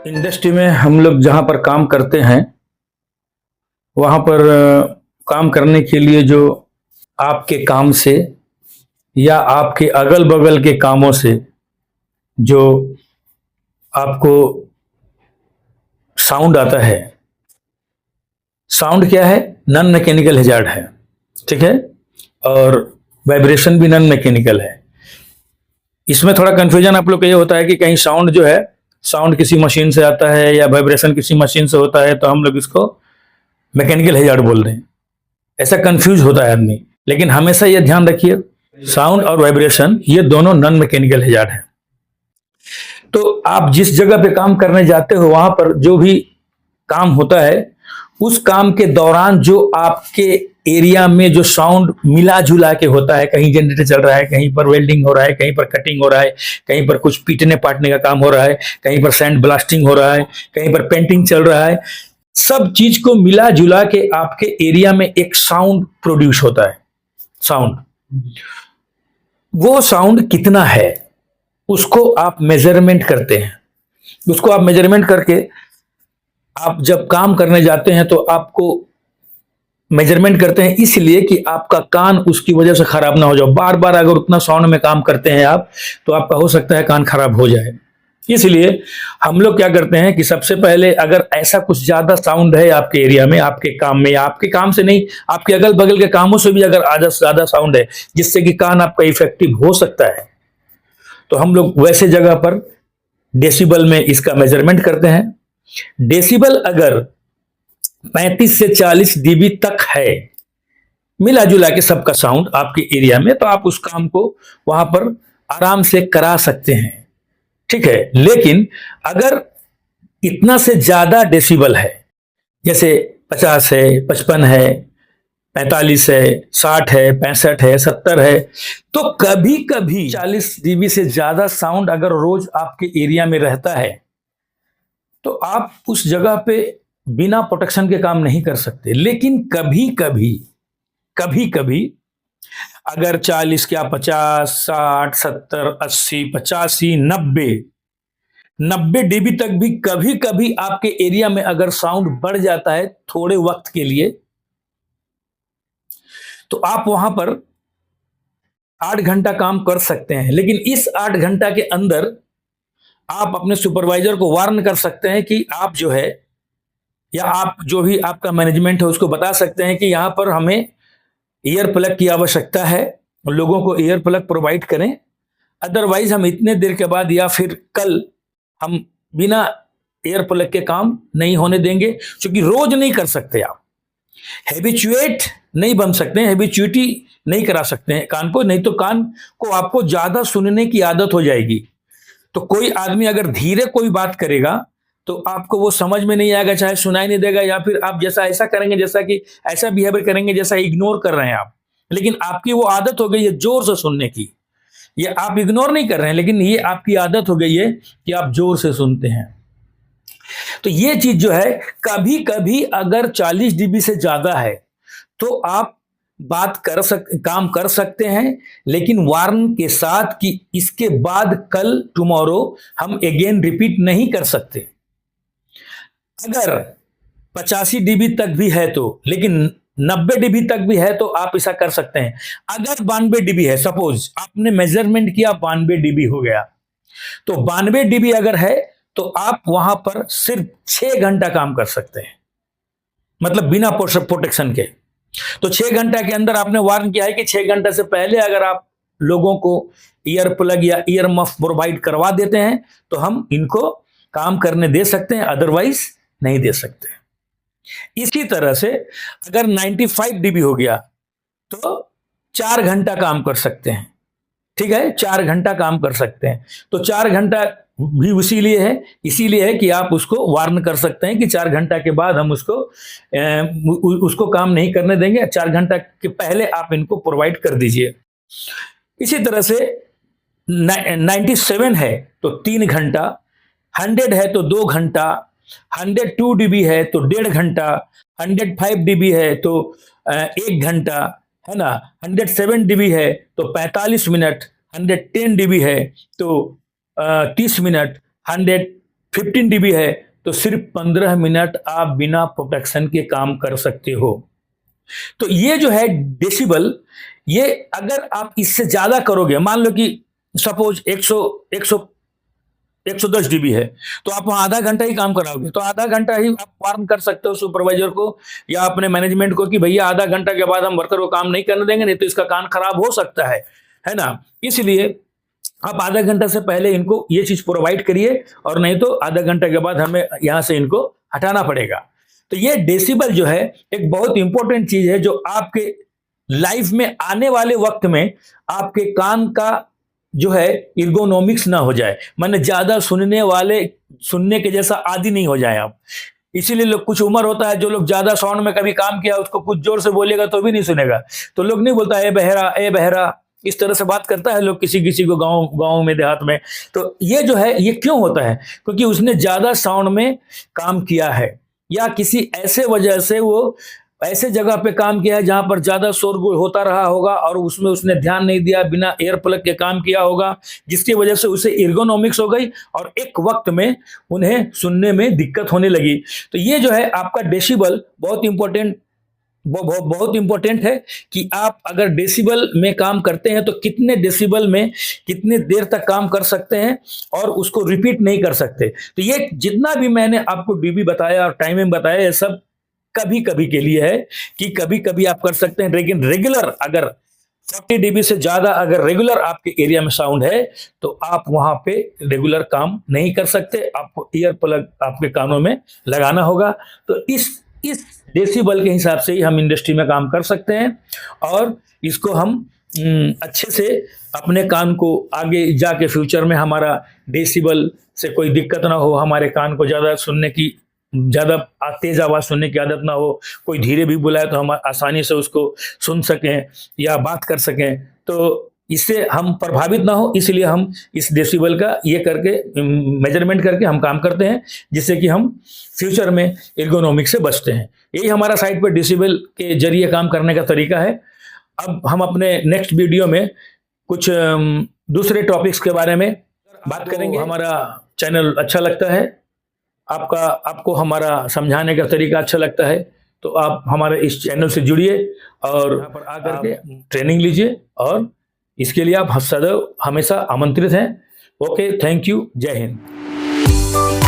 Industry में हम लोग जहाँ पर काम करते हैं वहाँ पर काम करने के लिए जो आपके काम से या आपके अगल बगल के कामों से जो आपको साउंड आता है, साउंड क्या है? नॉन मैकेनिकल हैजार्ड है, ठीक है। और वाइब्रेशन भी नॉन मैकेनिकल है। इसमें थोड़ा कंफ्यूजन आप लोग को ये होता है कि कहीं साउंड जो है, साउंड किसी मशीन से आता है या वाइब्रेशन किसी मशीन से होता है तो हम लोग इसको मैकेनिकल हैजार्ड बोल रहे हैं। ऐसा कंफ्यूज होता है आदमी, लेकिन हमेशा ये ध्यान रखिए, साउंड और वाइब्रेशन ये दोनों नॉन मैकेनिकल हैजार्ड है। तो आप जिस जगह पे काम करने जाते हो वहां पर जो भी काम होता है, उस काम के दौरान जो आपके एरिया में जो साउंड मिला जुला के होता है, कहीं जनरेटर चल रहा है, कहीं पर वेल्डिंग हो रहा है, कहीं पर कटिंग हो रहा है, कहीं पर कुछ पीटने पाटने का काम हो रहा है, कहीं पर सैंड ब्लास्टिंग हो रहा है, कहीं पर पेंटिंग चल रहा है, सब चीज को मिला जुला के आपके एरिया में एक साउंड प्रोड्यूस होता है। साउंड, वो साउंड कितना है उसको आप मेजरमेंट करते हैं। उसको आप मेजरमेंट करके आप जब काम करने जाते हैं तो आपको मेजरमेंट करते हैं इसलिए कि आपका कान उसकी वजह से खराब ना हो जाए। बार बार अगर उतना साउंड में काम करते हैं आप तो आपका हो सकता है कान खराब हो जाए। इसलिए हम लोग क्या करते हैं कि सबसे पहले अगर ऐसा कुछ ज्यादा साउंड है आपके एरिया में, आपके काम में, या आपके काम से नहीं, आपके अगल बगल के कामों से भी अगर आधा से ज्यादा साउंड है जिससे कि कान आपका इफेक्टिव हो सकता है, तो हम लोग वैसे जगह पर डेसिबल में इसका मेजरमेंट करते हैं। डेसिबल अगर 35 से 40 डीबी तक है मिला जुला के सबका साउंड आपके एरिया में, तो आप उस काम को वहां पर आराम से करा सकते हैं, ठीक है। लेकिन अगर इतना से ज्यादा डेसिबल है, जैसे 50 है, 55 है, 45 है, 60 है, 65 है, 70 है, तो कभी कभी 40 डीबी से ज्यादा साउंड अगर रोज आपके एरिया में रहता है तो आप उस जगह पे बिना प्रोटेक्शन के काम नहीं कर सकते। लेकिन कभी कभी अगर 40 क्या 50, 60, 70, 80, 85, 90 डीबी तक भी कभी कभी आपके एरिया में अगर साउंड बढ़ जाता है थोड़े वक्त के लिए, तो आप वहां पर 8 घंटा काम कर सकते हैं। लेकिन इस 8 घंटा के अंदर आप अपने सुपरवाइजर को वार्न कर सकते हैं कि आप जो है, या आप जो भी आपका मैनेजमेंट है उसको बता सकते हैं कि यहां पर हमें ईयर प्लग की आवश्यकता है, लोगों को ईयर प्लग प्रोवाइड करें, अदरवाइज हम इतने देर के बाद या फिर कल हम बिना ईयर प्लग के काम नहीं होने देंगे। क्योंकि रोज नहीं कर सकते, आप हैबिचुएट नहीं बन सकते हैं, हैबिचुइटी नहीं करा सकते हैं कान को, नहीं तो कान को आपको ज्यादा सुनने की आदत हो जाएगी। तो कोई आदमी अगर धीरे कोई बात करेगा तो आपको वो समझ में नहीं आएगा, चाहे सुनाई नहीं देगा, या फिर आप जैसा ऐसा करेंगे, जैसा कि ऐसा बिहेवियर करेंगे जैसा इग्नोर कर रहे हैं आप। लेकिन आपकी वो आदत हो गई है जोर से सुनने की। ये आप इग्नोर नहीं कर रहे हैं, लेकिन ये आपकी आदत हो गई है कि आप जोर से सुनते हैं। तो ये चीज जो है, कभी कभी अगर 40 डीबी से ज्यादा है तो आप काम कर सकते हैं, लेकिन वार्न के साथ कि इसके बाद कल टुमारो हम अगेन रिपीट नहीं कर सकते। अगर 85 डीबी तक भी है तो, लेकिन 90 डीबी तक भी है तो आप ऐसा कर सकते हैं। अगर 92 डीबी है, सपोज आपने मेजरमेंट किया 92 डीबी हो गया, तो 92 डीबी अगर है तो आप वहां पर सिर्फ 6 घंटा काम कर सकते हैं, मतलब बिना प्रोटेक्शन के। तो 6 घंटा के अंदर आपने वार्न किया है कि 6 घंटे से पहले अगर आप लोगों को ईयर प्लग या ईयर मफ प्रोवाइड करवा देते हैं तो हम इनको काम करने दे सकते हैं, अदरवाइज नहीं दे सकते। इसी तरह से अगर 95 डीबी हो गया तो 4 घंटा काम कर सकते हैं, ठीक है, 4 घंटा काम कर सकते हैं। तो 4 घंटा भी इसीलिए है कि आप उसको वार्न कर सकते हैं कि 4 घंटा के बाद हम उसको काम नहीं करने देंगे, 4 घंटा के पहले आप इनको प्रोवाइड कर दीजिए। इसी तरह से 97 है तो 3 घंटा, 100 है तो 2 घंटा, 102 डीबी है तो 1.5 घंटा, 105 डीबी है तो 1 घंटा, है ना, 107 डीबी है तो 45 मिनट, 110 डीबी है तो 30 मिनट, 15 dB है तो सिर्फ 15 मिनट आप बिना प्रोटेक्शन के काम कर सकते हो। तो ये जो है डेसिबल, ये अगर आप इससे ज्यादा करोगे, मान लो कि सपोज 110 dB है, तो आप वहां आधा घंटा ही काम कराओगे, तो आधा घंटा ही आप वार्न कर सकते हो सुपरवाइजर को या अपने मैनेजमेंट को कि भैया आधा घंटा के बाद हम वर्कर को काम नहीं करने देंगे, नहीं तो इसका कान खराब हो सकता है ना। इसलिए आप आधा घंटा से पहले इनको ये चीज प्रोवाइड करिए, और नहीं तो आधा घंटा के बाद हमें यहां से इनको हटाना पड़ेगा। तो ये डेसिबल जो है एक बहुत इंपॉर्टेंट चीज है, जो आपके लाइफ में आने वाले वक्त में आपके कान का जो है इर्गोनॉमिक्स ना हो जाए, माने ज्यादा सुनने के जैसा आदी नहीं हो जाए आप। इसीलिए लोग, कुछ उम्र होता है जो लोग ज्यादा साउंड में कभी काम किया, उसको कुछ जोर से बोलेगा तो भी नहीं सुनेगा, तो लोग नहीं बोलता ए बहरा ए बहरा, इस तरह से बात करता है लोग किसी किसी को गांव में देहात में। तो ये जो है ये क्यों होता है, क्योंकि उसने ज्यादा साउंड में काम किया है, या किसी ऐसे वजह से वो ऐसे जगह पे काम किया है जहां पर ज्यादा शोरगुल होता रहा होगा और उसमें उसने ध्यान नहीं दिया, बिना एयर प्लग के काम किया होगा, जिसकी वजह से उसे इर्गोनॉमिक्स हो गई और एक वक्त में उन्हें सुनने में दिक्कत होने लगी। तो ये जो है आपका डेसिबल बहुत इंपॉर्टेंट है कि आप अगर डेसिबल में काम करते हैं तो कितने डेसिबल में कितने देर तक काम कर सकते हैं और उसको रिपीट नहीं कर सकते। तो ये जितना भी मैंने आपको डीबी बताया और टाइमिंग बताया, ये सब कभी कभी के लिए है कि कभी कभी आप कर सकते हैं, लेकिन रेगुलर अगर 40 dB से ज्यादा अगर रेगुलर आपके एरिया में साउंड है तो आप वहां पे रेगुलर काम नहीं कर सकते, आपको ईयर प्लग आपके कानों में लगाना होगा। तो इस डेसिबल के हिसाब से ही हम इंडस्ट्री में काम कर सकते हैं, और इसको हम अच्छे से अपने कान को आगे जाके फ्यूचर में हमारा डेसिबल से कोई दिक्कत ना हो, हमारे कान को ज़्यादा तेज आवाज़ सुनने की आदत ना हो, कोई धीरे भी बुलाए तो हम आसानी से उसको सुन सकें या बात कर सकें, तो इससे हम प्रभावित ना हो, इसलिए हम इस डेसिबल का ये करके मेजरमेंट करके हम काम करते हैं, जिससे कि हम फ्यूचर में एर्गोनॉमिक से बचते हैं। यही हमारा साइट पर डेसिबल के जरिए काम करने का तरीका है। अब हम अपने नेक्स्ट वीडियो में कुछ दूसरे टॉपिक्स के बारे में बात करेंगे। हमारा चैनल अच्छा लगता है, आपको हमारा समझाने का तरीका अच्छा लगता है, तो आप हमारे इस चैनल से जुड़िए और यहाँ पर आकर के ट्रेनिंग लीजिए, और इसके लिए आप सदैव हमेशा आमंत्रित हैं। ओके, थैंक यू, जय हिंद।